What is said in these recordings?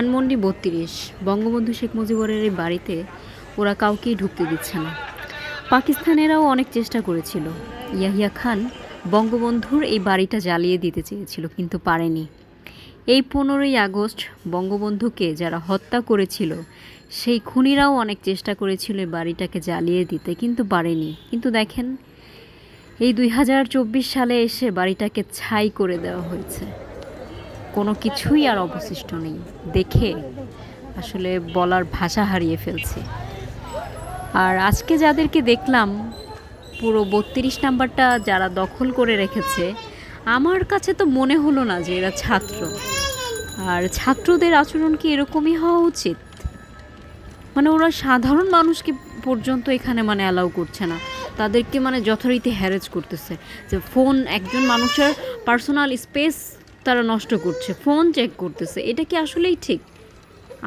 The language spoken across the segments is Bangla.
ধানমন্ডি ৩২ বঙ্গবন্ধু শেখ মুজিবুরের এই বাড়িতে ওরা কাউকেই ঢুকতে দিচ্ছে না। পাকিস্তানেরাও অনেক চেষ্টা করেছিল। ইয়াহিয়া খান বঙ্গবন্ধুর এই বাড়িটা জ্বালিয়ে দিতে চেয়েছিল, কিন্তু পারেনি। এই 15ই আগস্ট বঙ্গবন্ধুকে যারা হত্যা করেছিল সেই খুনিরাও অনেক চেষ্টা করেছিল এই বাড়িটাকে জ্বালিয়ে দিতে, কিন্তু পারেনি। কিন্তু দেখেন, এই 2024 সালে এসে বাড়িটাকে ছাই করে দেওয়া হয়েছে। কোনো কিছুই আর অবশিষ্ট নেই। দেখে আসলে বলার ভাষা হারিয়ে ফেলছি। আর আজকে যাদেরকে দেখলাম, পুরো 32 নাম্বারটা যারা দখল করে রেখেছে, আমার কাছে তো মনে হলো না যে এরা ছাত্র। আর ছাত্রদের আচরণ কি এরকমই হওয়া উচিত? মানে ওরা সাধারণ মানুষকে পর্যন্ত এখানে অ্যালাউ করছে না, তাদেরকে যথারীতি হ্যারেজ করতেছে। যে ফোন, একজন মানুষের পার্সোনাল স্পেস তারা নষ্ট করছে, ফোন চেক করতেছে। এটা কি আসলেই ঠিক?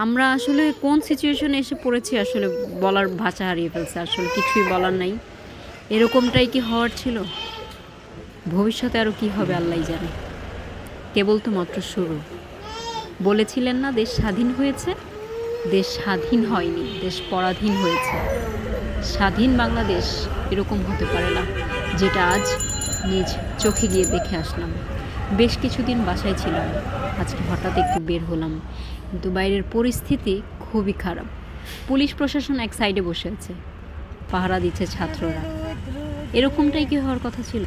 আমরা আসলে কোন সিচুয়েশনে এসে পড়েছি আসলে বলার ভাষা হারিয়ে ফেলছে। আসলে কিছুই বলার নাই। এরকমটাই কি হওয়ার ছিল? ভবিষ্যতে আরও কী হবে আল্লাহই জানে। কেবল তো মাত্র শুরু। বলেছিলেন না দেশ স্বাধীন হয়েছে? দেশ স্বাধীন হয়নি, দেশ পরাধীন হয়েছে। স্বাধীন বাংলাদেশ এরকম হতে পারে না, যেটা আজ নিজ চোখে গিয়ে দেখে আসলাম। বেশ কিছুদিন বাসায় ছিলাম, আজকে হঠাৎ একটু বের হলাম, কিন্তু বাইরের পরিস্থিতি খুবই খারাপ। পুলিশ প্রশাসন এক সাইডে বসে আছে, পাহারা দিচ্ছে ছাত্ররা। এরকমটাই কি হওয়ার কথা ছিল?